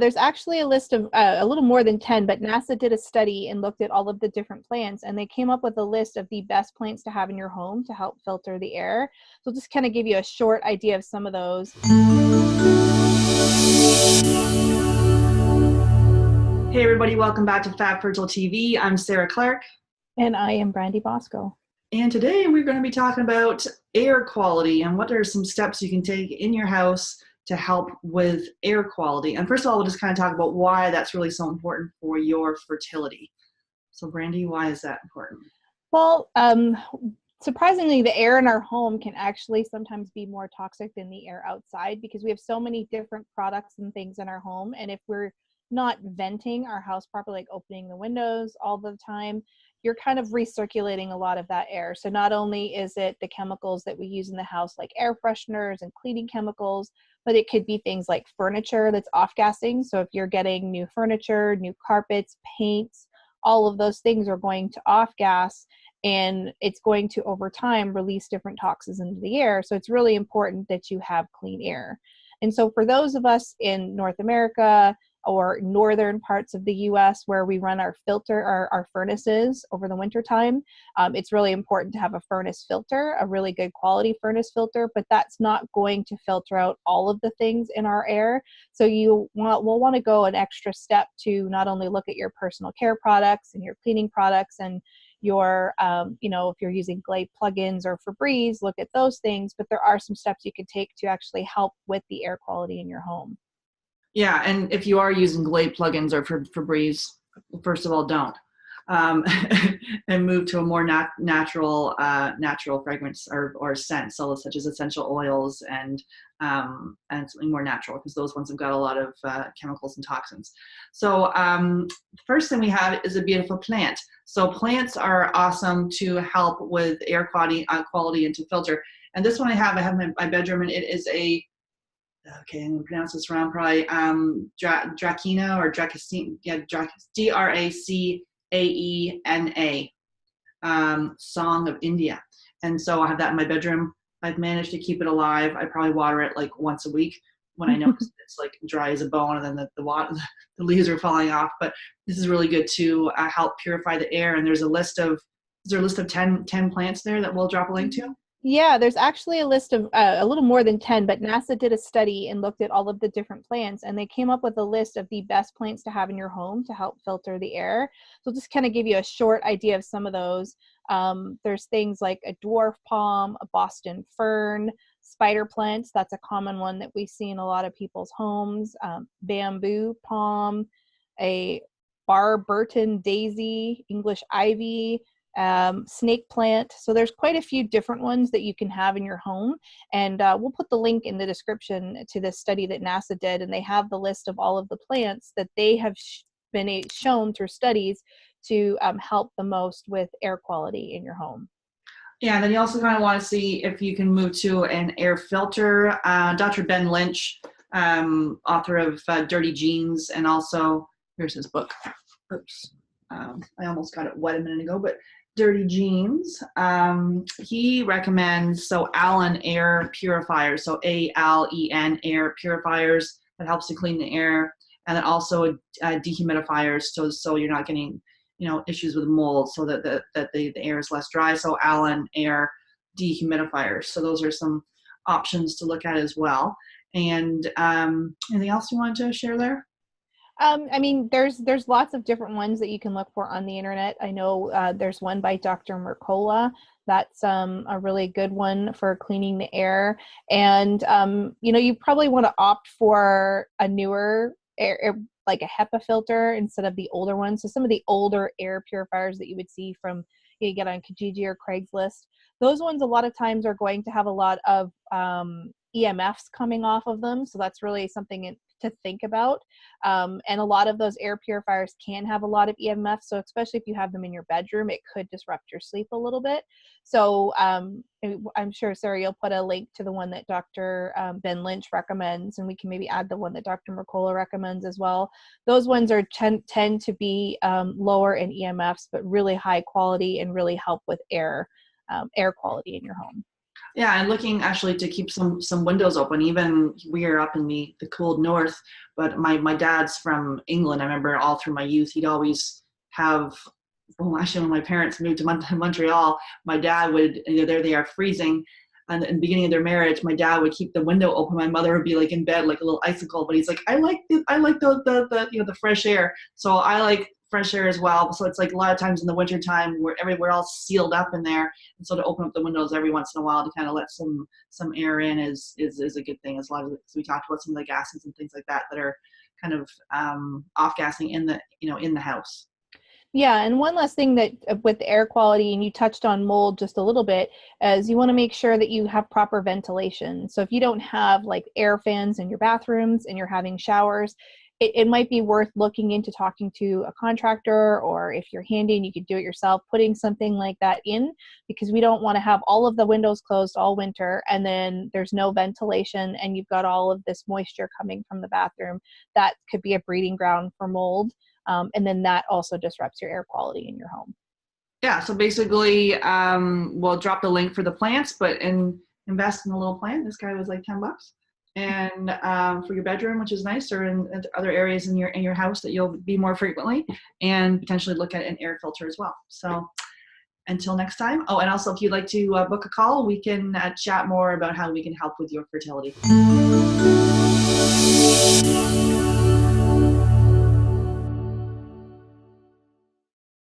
There's actually a list of a little more than 10, but NASA did a study and looked at all of the different plants, and they came up with a list of the best plants to have in your home to help filter the air. So I'll just kind of give you a short idea of some of those. Hey everybody, welcome back to Fab Fertile TV. I'm Sarah Clark. And I am Brandy Bosco. And today we're going to be talking about air quality and what are some steps you can take in your house to help with air quality. And first of all, we'll just kind of talk about why that's really so important for your fertility. So Brandy, why is that important? Well, surprisingly, the air in our home can actually sometimes be more toxic than the air outside because we have so many different products and things in our home. And if we're not venting our house properly, like opening the windows all the time, you're kind of recirculating a lot of that air. So not only is it the chemicals that we use in the house, like air fresheners and cleaning chemicals, but it could be things like furniture that's off-gassing. So if you're getting new furniture, new carpets, paints, all of those things are going to off-gas, and it's going to, over time, release different toxins into the air. So it's really important that you have clean air. And so for those of us in North America or northern parts of the US where we run our furnaces over the winter time, it's really important to have a furnace filter, a really good quality furnace filter, but that's not going to filter out all of the things in our air. So we'll want to go an extra step to not only look at your personal care products and your cleaning products and your, if you're using Glade plugins or Febreze, look at those things, but there are some steps you can take to actually help with the air quality in your home. Yeah, and if you are using Glade plugins or Febreze, first of all, don't. And move to a more natural fragrance or scent, so such as essential oils and something more natural, because those ones have got a lot of chemicals and toxins. So the first thing we have is a beautiful plant. So plants are awesome to help with air quality and to filter. And this one I have in my bedroom, and it is a, okay, I'm gonna pronounce this wrong probably, Dracena or Dracacena, yeah, Dracaena, Song of India. And so I have that in my bedroom. I've managed to keep it alive. I probably water it like once a week when I notice it's like dry as a bone, and then the leaves are falling off. But this is really good to help purify the air. And is there a list of 10 plants there that we'll drop a link to? Yeah, there's actually a list of a little more than 10, but NASA did a study and looked at all of the different plants, and they came up with a list of the best plants to have in your home to help filter the air. So I'll just kind of give you a short idea of some of those. There's things like a dwarf palm, a Boston fern, spider plants. That's a common one that we see in a lot of people's homes. Bamboo palm, a Barberton daisy, English ivy, snake plant. So there's quite a few different ones that you can have in your home. And we'll put the link in the description to this study that NASA did. And they have the list of all of the plants that they have been shown through studies to help the most with air quality in your home. Yeah, and then you also kind of want to see if you can move to an air filter. Dr. Ben Lynch, author of Dirty Genes, and also, here's his book. Oops, I almost got it wet a minute ago, but Dirty Genes. He recommends Allen air purifiers, so ALEN air purifiers that helps to clean the air, and then also dehumidifiers, so you're not getting issues with mold, so that the air is less dry. So Allen air dehumidifiers. So those are some options to look at as well. And anything else you wanted to share there? There's lots of different ones that you can look for on the internet. I know there's one by Dr. Mercola. That's a really good one for cleaning the air. And, you probably want to opt for a newer air, like a HEPA filter instead of the older ones. So some of the older air purifiers that you would see from, you get on Kijiji or Craigslist, those ones a lot of times are going to have a lot of EMFs coming off of them. So that's really something to think about. And a lot of those air purifiers can have a lot of EMF. So especially if you have them in your bedroom, it could disrupt your sleep a little bit. So I'm sure, Sarah, you'll put a link to the one that Dr. Ben Lynch recommends, and we can maybe add the one that Dr. Mercola recommends as well. Those ones are tend to be lower in EMFs, but really high quality and really help with air quality in your home. Yeah, and looking actually to keep some windows open. Even we are up in the cold north, but my dad's from England. I remember all through my youth, he'd always have. Well, actually, when my parents moved to Montreal, my dad would, there they are freezing. And in the beginning of their marriage, my dad would keep the window open. My mother would be like in bed, like a little icicle. But he's like, I like the the fresh air. So I like fresh air as well. So it's like a lot of times in the winter time where we're all sealed up in there, and so to open up the windows every once in a while to kind of let some air in is a good thing. As long as we talked about some of the gases and things like that that are kind of off gassing in the in the house. Yeah, and one last thing that with air quality, and you touched on mold just a little bit, is you want to make sure that you have proper ventilation. So if you don't have like air fans in your bathrooms and you're having showers, it might be worth looking into talking to a contractor, or if you're handy and you could do it yourself, putting something like that in, because we don't want to have all of the windows closed all winter and then there's no ventilation and you've got all of this moisture coming from the bathroom. That could be a breeding ground for mold. And then that also disrupts your air quality in your home. Yeah, so basically, we'll drop the link for the plants, but invest in a little plant. This guy was like $10, and for your bedroom, which is nice, or in other areas in your house that you'll be more frequently, and potentially look at an air filter as well. So until next time. Oh, and also if you'd like to book a call, we can chat more about how we can help with your fertility.